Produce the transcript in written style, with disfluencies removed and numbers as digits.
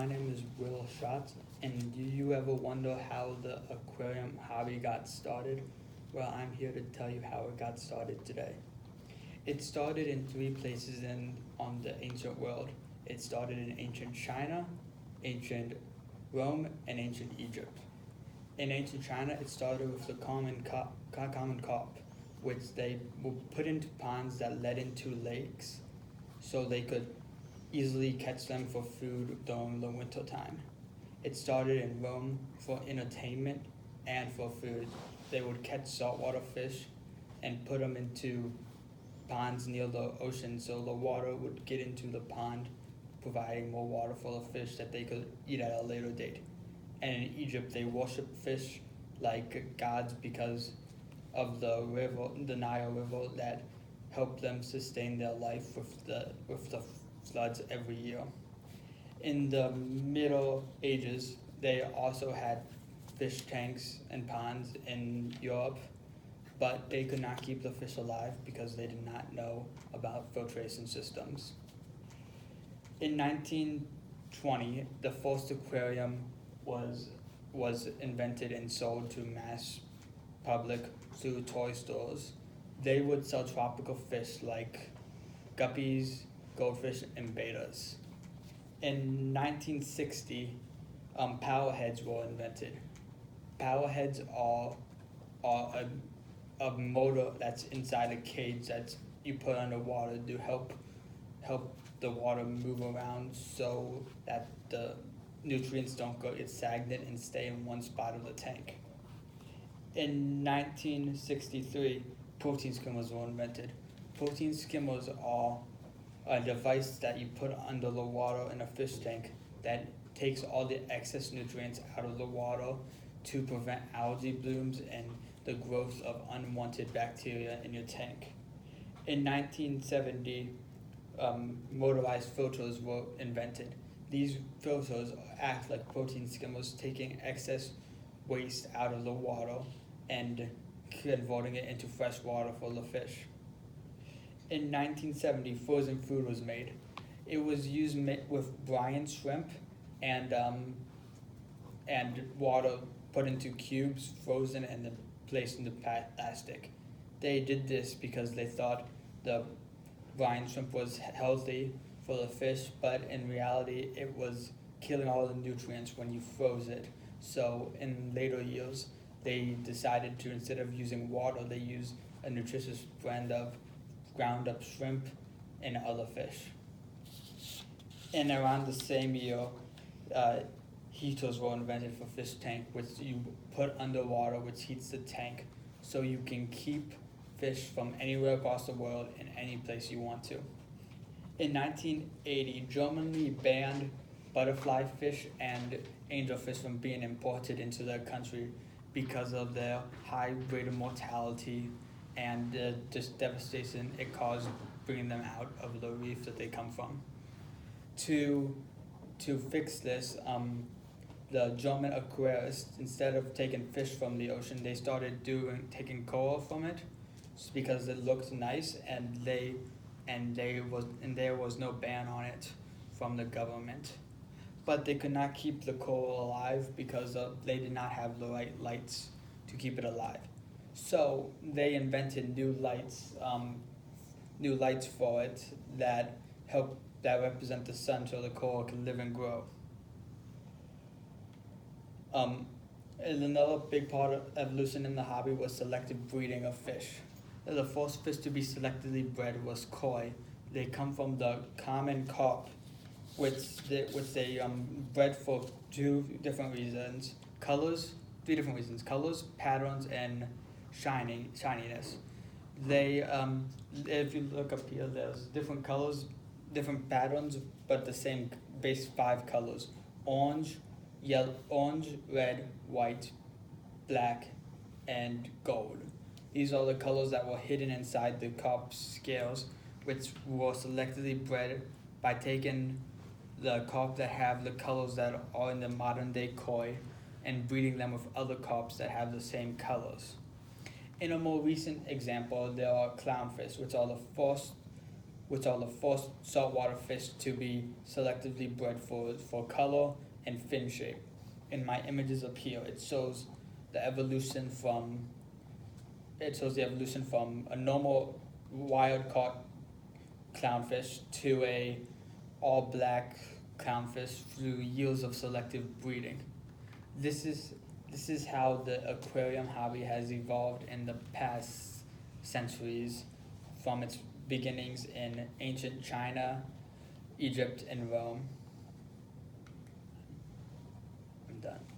my name is Will Schatz, and do you ever wonder how the aquarium hobby got started? Well, I'm here to tell you how it got started today. It started in three places on the ancient world. It started in ancient China, ancient Rome, and ancient Egypt. In ancient China, it started with the common carp, which they would put into ponds that led into lakes so they could easily catch them for food during the winter time. It started in Rome for entertainment and for food. They would catch saltwater fish and put them into ponds near the ocean so the water would get into the pond, providing more water for the fish that they could eat at a later date. And in Egypt, they worshiped fish like gods because of the river, the Nile River, that helped them sustain their life with the floods every year. In the Middle Ages, they also had fish tanks and ponds in Europe, but they could not keep the fish alive because they did not know about filtration systems. In 1920, the first aquarium was invented and sold to mass public through toy stores. They would sell tropical fish like guppies, goldfish, and betas. In 1960, power heads were invented. Power heads are a motor that's inside a cage that you put underwater to help the water move around so that the nutrients don't get stagnant and stay in one spot of the tank. In 1963, protein skimmers were invented. Protein skimmers are a device that you put under the water in a fish tank that takes all the excess nutrients out of the water to prevent algae blooms and the growth of unwanted bacteria in your tank. In 1970, motorized filters were invented. These filters act like protein skimmers, taking excess waste out of the water and converting it into fresh water for the fish. In 1970, frozen food was made. It was used with brine shrimp and water put into cubes, frozen, and then placed into plastic. They did this because they thought the brine shrimp was healthy for the fish, but in reality, it was killing all the nutrients when you froze it. So in later years, they decided to, instead of using water, they used a nutritious blend of ground up shrimp and other fish. And around the same year, heaters were invented for fish tank, which you put underwater, which heats the tank, so you can keep fish from anywhere across the world in any place you want to. In 1980, Germany banned butterfly fish and angelfish from being imported into their country because of their high rate of mortality and just devastation it caused bringing them out of the reef that they come from. To fix this, the German aquarists, instead of taking fish from the ocean, they started taking coral from it, because it looked nice, and there was no ban on it from the government. But they could not keep the coral alive because they did not have the right lights to keep it alive. So they invented new lights for it that represent the sun, so the coral can live and grow. And another big part of evolution in the hobby was selective breeding of fish. The first fish to be selectively bred was koi. They come from the common carp, which they bred for three different reasons: colors, patterns, and shininess. They, if you look up here, there's different colors, different patterns, but the same base 5 colors: orange, red, white, black, and gold. These are the colors that were hidden inside the carp's scales, which were selectively bred by taking the carp that have the colors that are in the modern day koi and breeding them with other carps that have the same colors. In a more recent example, there are clownfish, which are the first which are the first saltwater fish to be selectively bred for color and fin shape. In my images up here, it shows the evolution from a normal wild caught clownfish to a all black clownfish through years of selective breeding. This is how the aquarium hobby has evolved in the past centuries, from its beginnings in ancient China, Egypt, and Rome. I'm done.